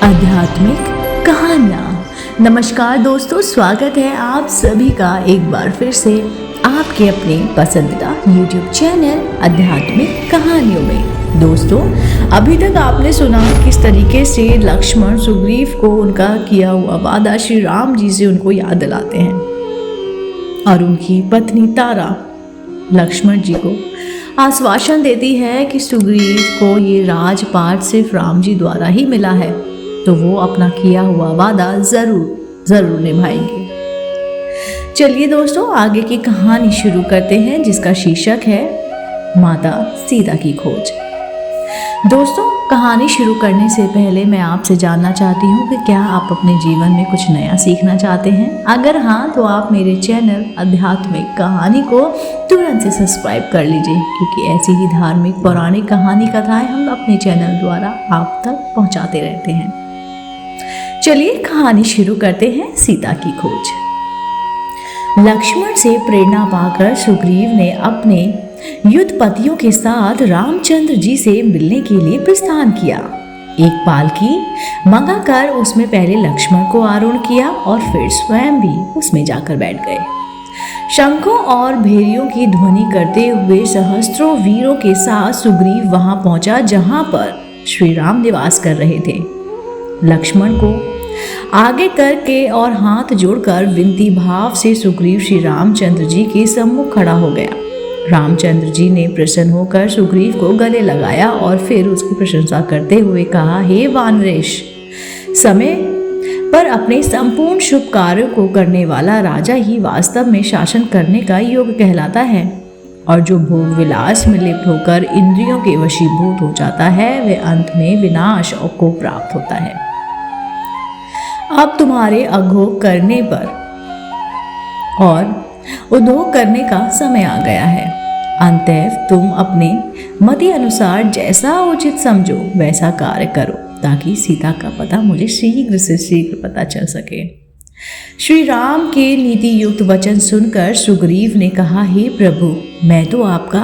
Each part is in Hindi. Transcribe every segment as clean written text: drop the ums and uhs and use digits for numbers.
आध्यात्मिक कहानियाँ। नमस्कार दोस्तों, स्वागत है आप सभी का एक बार फिर से आपके अपने पसंदीदा YouTube चैनल आध्यात्मिक कहानियों में। दोस्तों, अभी तक आपने सुना किस तरीके से लक्ष्मण सुग्रीव को उनका किया हुआ वादा श्री राम जी से उनको याद दिलाते हैं और उनकी पत्नी तारा लक्ष्मण जी को आश्वासन देती है कि सुग्रीव को ये राजपाट सिर्फ राम जी द्वारा ही मिला है, तो वो अपना किया हुआ वादा जरूर निभाएंगे। चलिए दोस्तों, आगे की कहानी शुरू करते हैं, जिसका शीर्षक है माता सीता की खोज। दोस्तों, कहानी शुरू करने से पहले मैं आपसे जानना चाहती हूँ कि क्या आप अपने जीवन में कुछ नया सीखना चाहते हैं? अगर हाँ, तो आप मेरे चैनल आध्यात्मिक कहानी को तुरंत से सब्सक्राइब कर लीजिए, क्योंकि ऐसी ही धार्मिक पौराणिक कहानी कथाएं हम अपने चैनल द्वारा आप तक पहुँचाते रहते हैं। चलिए कहानी शुरू करते हैं। सीता की खोज। लक्ष्मण से प्रेरणा पाकर सुग्रीव ने अपने युद्धपतियों के साथ रामचंद्र जी से मिलने के लिए प्रस्थान किया। एक पालकी मंगाकर उसमें पहले लक्ष्मण को आरूढ़ किया और फिर स्वयं भी उसमें जाकर बैठ गए। शंखों और भेरियों की ध्वनि करते हुए सहस्त्रों वीरों के साथ सुग्रीव वहां पहुंचा, जहां पर श्री राम निवास कर रहे थे। लक्ष्मण को आगे करके और हाथ जोड़कर विनती भाव से सुग्रीव श्री रामचंद्र जी के सम्मुख खड़ा हो गया। रामचंद्र जी ने प्रसन्न होकर सुग्रीव को गले लगाया और फिर उसकी प्रशंसा करते हुए कहा, हे वानरेश, समय पर अपने संपूर्ण शुभ कार्यों को करने वाला राजा ही वास्तव में शासन करने का योग्य कहलाता है, और जो भोग विलास में लिप्त होकर इंद्रियों के वशीभूत हो जाता है, वह अंत में विनाश को प्राप्त होता है। अब तुम्हारे अघोग करने पर और उद्योग करने का समय आ गया है। अतएव तुम अपने मति अनुसार जैसा उचित समझो वैसा कार्य करो, ताकि सीता का पता मुझे शीघ्र से शीघ्र पता चल सके। श्री राम के नीति युक्त वचन सुनकर सुग्रीव ने कहा, हे प्रभु, मैं तो आपका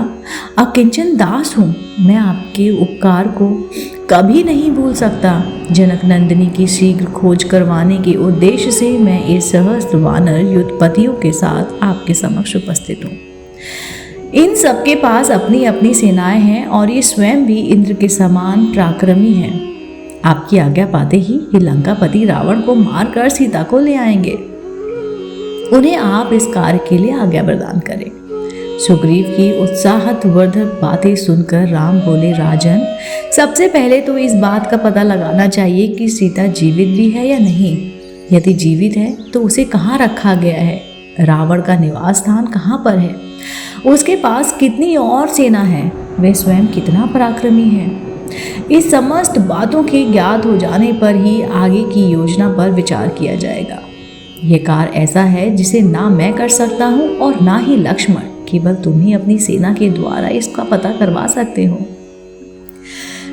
अकिंचन दास हूँ। मैं आपके उपकार को कभी नहीं भूल सकता। जनक नंदिनी की शीघ्र खोज करवाने के उद्देश्य से मैं इस सहस्त्र वानर युद्धपतियों के साथ आपके समक्ष उपस्थित हूँ। इन सबके पास अपनी अपनी सेनाएं हैं और ये स्वयं भी इंद्र के समान पराक्रमी हैं। आपकी आज्ञा पाते ही ये लंकापति रावण को मारकर सीता को ले आएंगे। उन्हें आप इस कार्य के लिए आज्ञा प्रदान करें। सुग्रीव की उत्साहवर्धक बातें सुनकर राम बोले, राजन, सबसे पहले तो इस बात का पता लगाना चाहिए कि सीता जीवित भी है या नहीं। यदि जीवित है तो उसे कहाँ रखा गया है? रावण का निवास स्थान कहाँ पर है? उसके पास कितनी और सेना है? वह स्वयं कितना पराक्रमी है? इस समस्त बातों के ज्ञात हो जाने पर ही आगे की योजना पर विचार किया जाएगा। यह कार्य ऐसा है जिसे ना मैं कर सकता हूँ और ना ही लक्ष्मण, केवल तुम ही अपनी सेना के द्वारा इसका पता करवा सकते हो।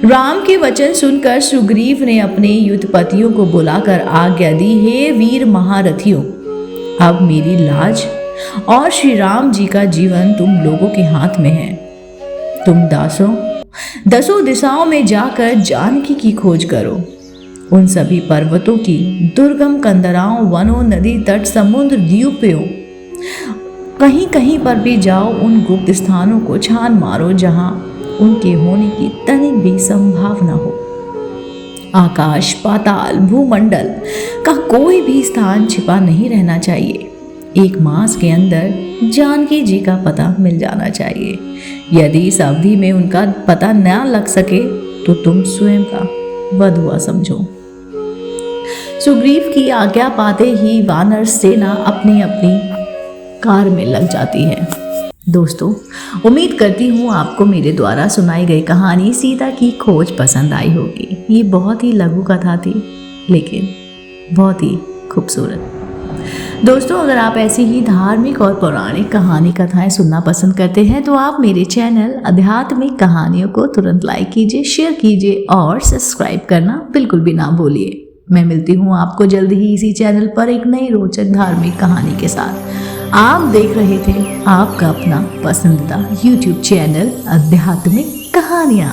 राम के वचन सुनकर सुग्रीव ने अपने युद्धपतियों को बुलाकर आज्ञा दी, हे वीर महारथियों, अब मेरी लाज और श्री राम जी का जीवन तुम लोगों के हाथ में है। तुम दसों दिशाओं में जाकर जानकी की खोज करो। उन सभी पर्वतों की, दुर्गम कंदराओं, वनों, नदी तट, समुद्र, द्वीपों, कहीं कहीं पर भी जाओ। उन गुप्त स्थानों को छान मारो जहां उनके होने की तनिक भी संभावना हो। आकाश, पाताल, भूमंडल का कोई भी स्थान छिपा नहीं रहना चाहिए। 1 मास के अंदर जानकी जी का पता मिल जाना चाहिए। यदि इस अवधि में उनका पता न लग सके तो तुम स्वयं का वध हुआ समझो। सुग्रीव की आज्ञा पाते ही वानर सेना अपनी अपनी कार्य में लग जाती है। दोस्तों, उम्मीद करती हूँ आपको मेरे द्वारा सुनाई गई कहानी सीता की खोज पसंद आई होगी। ये बहुत ही लघु कथा थी, लेकिन बहुत ही खूबसूरत। दोस्तों, अगर आप ऐसी ही धार्मिक और पौराणिक कहानी कथाएं सुनना पसंद करते हैं तो आप मेरे चैनल आध्यात्मिक कहानियों को तुरंत लाइक कीजिए, शेयर कीजिए और सब्सक्राइब करना बिल्कुल भी ना भूलिए। मैं मिलती हूँ आपको जल्द ही इसी चैनल पर एक नई रोचक धार्मिक कहानी के साथ। आप देख रहे थे आपका अपना पसंदीदा YouTube चैनल आध्यात्मिक कहानियाँ।